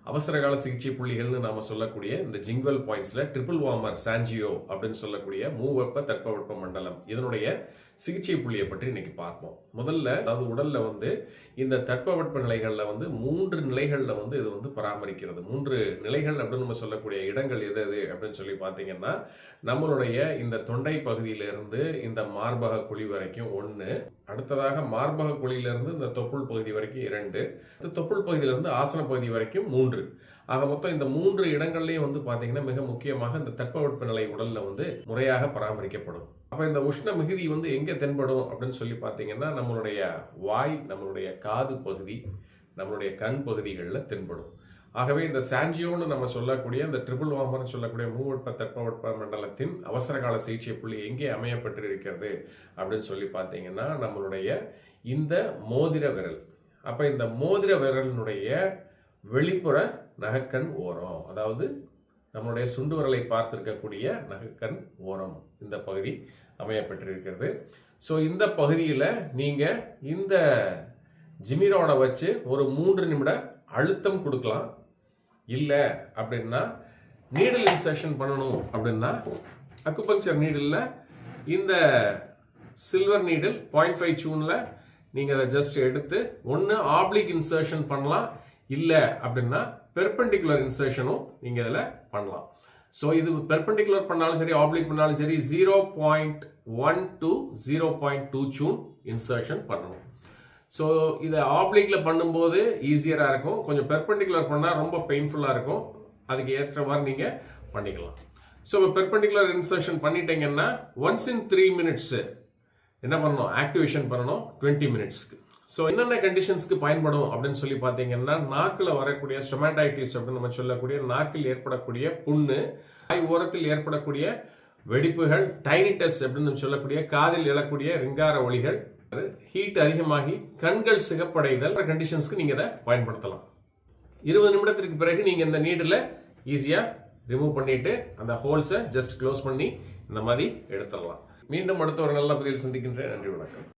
அவசரகால சிகிச்சை புள்ளிகள்னு நாம சொல்லக்கூடிய இந்த ஜிங்வெல் பாயிண்ட்ஸ்ல ட்ரிபிள் வார்மர் சாஞ்சியோ அப்படின்னு சொல்லக்கூடிய மூவெப்ப தட்பவெப்ப மண்டலம் இதனுடைய சிகிச்சை புள்ளியை பற்றி இன்னைக்கு பார்ப்போம். முதல்ல அதாவது உடல்ல இந்த தட்பவெப்ப நிலைகள்ல 3 நிலைகள்ல இது பராமரிக்கிறது. 3 நிலைகள் அப்படின்னு நம்ம சொல்லக்கூடிய இடங்கள் எது எது அப்படின்னு சொல்லி பார்த்தீங்கன்னா, நம்மளுடைய இந்த தொண்டை பகுதியிலிருந்து இந்த மார்பக குழி வரைக்கும் 1, அடுத்ததாக மார்பக குழியிலிருந்து இந்த தொப்புள் பகுதி வரைக்கும் 2, இந்த தொப்புள் பகுதியிலிருந்து ஆசன பகுதி வரைக்கும் 3. ஆக மொத்தம் இந்த 3 இடங்கள்லயும் பார்த்தீங்கன்னா மிக முக்கியமாக இந்த தட்பவெப்ப நிலை உடல்ல முறையாக பராமரிக்கப்படும். அப்ப இந்த உஷ்ண மிகுதி எங்க தென்படும் அப்படின்னு சொல்லி பார்த்தீங்கன்னா, நம்மளுடைய வாய், நம்மளுடைய காது பகுதி, நம்மளுடைய கண் பகுதிகளில் தென்படும். ஆகவே இந்த சாஞ்சியோன்னு நம்ம சொல்லக்கூடிய இந்த ட்ரிபிள் வார்மர்னு சொல்லக்கூடிய மூவெப்ப தட்பவெப்ப மண்டலத்தின் அவசரகால சிகிச்சை புள்ளி எங்கே அமையப்பட்டிருக்கிறது அப்படின்னு சொல்லி பார்த்தீங்கன்னா, நம்மளுடைய இந்த மோதிர விரல். அப்ப இந்த மோதிர விரலினுடைய வெளிப்புற நகக்கண் ஓரம், அதாவது நம்மளுடைய சுண்டு விரலை பார்த்திருக்கக்கூடிய நகக்கண் ஓரம், இந்த பகுதி அமையப்பட்டிருக்கிறது. ஸோ இந்த பகுதியில் நீங்க இந்த ஜிமிரோட வச்சு ஒரு 3 நிமிட அழுத்தம் கொடுக்கலாம். இல்லை அப்படின்னா நீடில் இன்சர்ஷன் பண்ணணும் அப்படின்னா அக்குபங்க்சர் நீடில் இந்த சில்வர் நீடில் 0.5 சூன்ல நீங்க அதை ஜஸ்ட் எடுத்து ஒன்று ஆப்ளிக் இன்சர்ஷன் பண்ணலாம், இல்லை அப்படின்னா பெர்பெண்டிகுலர் இன்சர்ஷனும் நீங்க இதில் பண்ணலாம். ஸோ இது பெர்பெண்டிகுலர் பண்ணாலும் சரி, ஆப்ளிக் பண்ணாலும் சரி 0.1 to 0.2 சூன் இன்சர்ஷன் பண்ணணும். ஸோ இதை ஆப்ளிக்ல பண்ணும்போது ஈஸியராக இருக்கும், கொஞ்சம் பெர்பெண்டிகுலர் பண்ணால் ரொம்ப பெயின்ஃபுல்லாக இருக்கும். அதுக்கு ஏற்ற மாதிரி நீங்கள் பண்ணிக்கலாம். ஸோ இப்போ பெர்பெண்டிகுலர் இன்சர்ஷன் பண்ணிட்டீங்கன்னா ஒன்ஸ் இன் 3 மினிட்ஸ் என்ன பண்ணணும், ஆக்டிவேஷன் பண்ணணும் 20 மினிட்ஸ்க்கு. ஸோ என்னென்ன கண்டிஷன்ஸ்க்கு பயன்படும் அப்படின்னு சொல்லி பார்த்தீங்கன்னா, நாக்கில் வரக்கூடிய ஸ்டொமேட்டைட்டிஸ் அப்படின்னு நம்ம சொல்லக்கூடிய நாக்கில் ஏற்படக்கூடிய புண்ணு, வாய் ஓரத்தில் ஏற்படக்கூடிய வெடிப்புகள், டைனிட்டஸ் அப்படின்னு சொல்லக்கூடிய காதில் எழக்கூடிய ரிங்கார ஒலிகள், ஹீட் அதிகமாகி கண்கள் சிகப்படைதல் கண்டிஷன்ஸ்க்கு நீங்க இதை பயன்படுத்தலாம். 20 நிமிடத்திற்கு பிறகு நீங்க இந்த நீடில் ஈஸியா ரிமூவ் பண்ணிட்டு அந்த ஹோல்ஸை ஜஸ்ட் க்ளோஸ் பண்ணி இந்த மாதிரி எடுத்துடலாம். மீண்டும் அடுத்த ஒரு நல்ல பதிவில் சந்திக்கின்றேன். நன்றி, வணக்கம்.